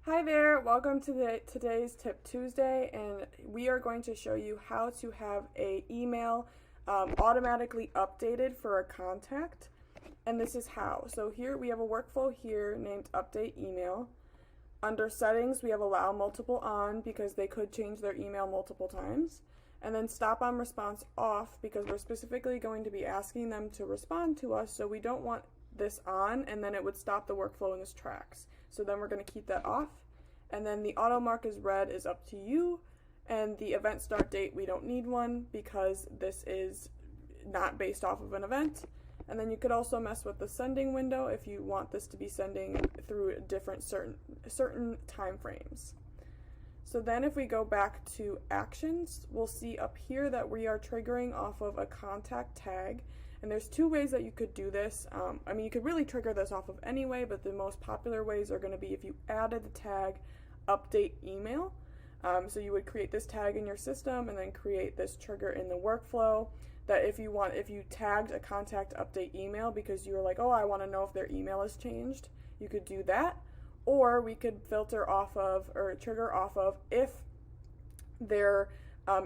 Hi there, welcome to today's Tip Tuesday, and we are going to show you how to have a email automatically updated for a contact, and this is how. So here we have a workflow here named Update Email. Under Settings we have Allow Multiple on because they could change their email multiple times, and then Stop on Response off because we're specifically going to be asking them to respond to us, so we don't want this on and then it would stop the workflow in its tracks. So then we're going to keep that off, and then the auto mark as red is up to you, and the event start date we don't need one because this is not based off of an event. And then you could also mess with the sending window if you want this to be sending through different certain time frames. So then if we go back to actions, we'll see up here that we are triggering off of a contact tag. And there's two ways that you could do this. You could really trigger this off of any way, but the most popular ways are going to be if you added the tag update email. So you would create this tag in your system and then create this trigger in the workflow that if you tagged a contact update email because you were like, oh, I want to know if their email has changed, you could do that. Or we could filter off of or trigger off of if their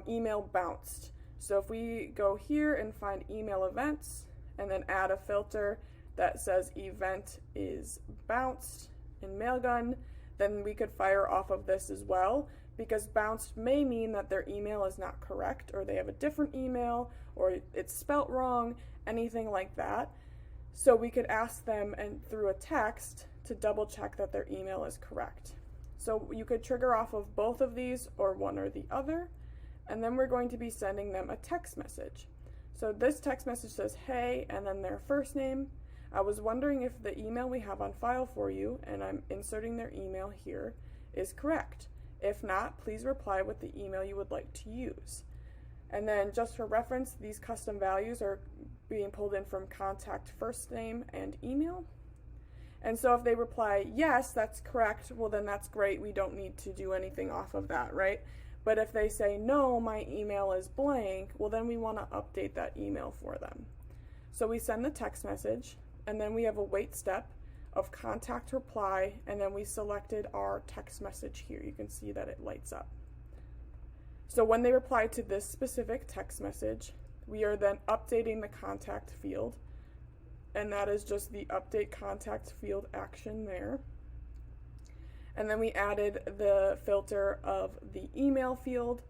email bounced. So if we go here and find email events and then add a filter that says event is bounced in Mailgun, then we could fire off of this as well, because bounced may mean that their email is not correct or they have a different email or it's spelt wrong, anything like that. So we could ask them and through a text to double check that their email is correct. So you could trigger off of both of these or one or the other. And then we're going to be sending them a text message. So this text message says, hey, and then their first name. I was wondering if the email we have on file for you, and I'm inserting their email here, is correct. If not, please reply with the email you would like to use. And then just for reference, these custom values are being pulled in from contact first name and email. And so if they reply, yes, that's correct, well then that's great. We don't need to do anything off of that, right? But if they say, no, my email is blank, well then we want to update that email for them. So we send the text message, and then we have a wait step of contact reply, and then we selected our text message here. You can see that it lights up. So when they reply to this specific text message, we are then updating the contact field, and that is just the update contact field action there. And then we added the filter of the email field,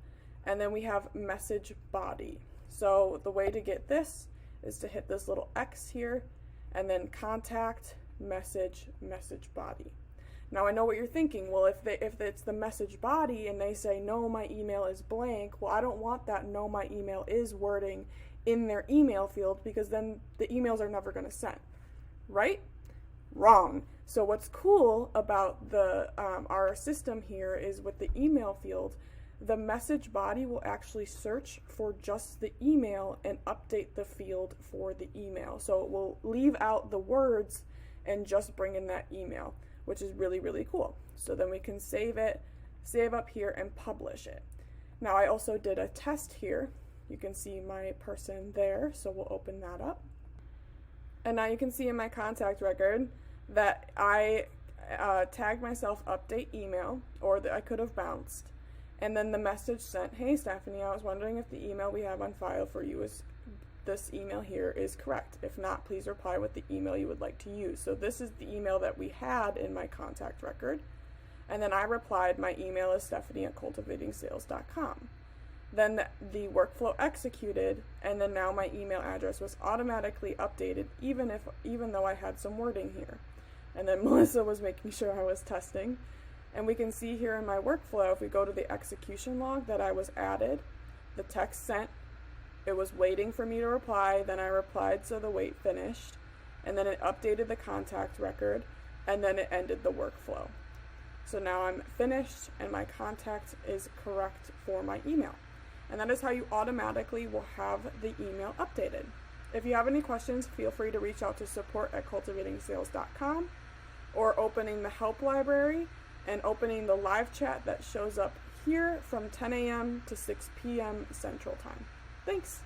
and then we have message body. So the way to get this is to hit this little X here, and then contact message body. Now I know what you're thinking. Well, if it's the message body and they say no, my email is blank, well I don't want that no, my email is wording in their email field because then the emails are never going to send, right? Wrong. So what's cool about the our system here is with the email field, the message body will actually search for just the email and update the field for the email. So it will leave out the words and just bring in that email, which is really, really cool. So then we can save up here and publish it. Now I also did a test here. You can see my person there, so we'll open that up. And now you can see in my contact record that I tagged myself update email, or that I could have bounced, and then the message sent, hey Stephanie, I was wondering if the email we have on file for you is this email here is correct. If not, please reply with the email you would like to use. So this is the email that we had in my contact record, and then I replied, my email is stephanie@cultivatingsales.com. Then the workflow executed, and then now my email address was automatically updated even though I had some wording here. And then Melissa was making sure I was testing. And we can see here in my workflow, if we go to the execution log, that I was added, the text sent, it was waiting for me to reply, then I replied so the wait finished, and then it updated the contact record, and then it ended the workflow. So now I'm finished and my contact is correct for my email. And that is how you automatically will have the email updated. If you have any questions, feel free to reach out to support@cultivatingsales.com, or opening the help library and opening the live chat that shows up here from 10 a.m. to 6 p.m. Central Time. Thanks.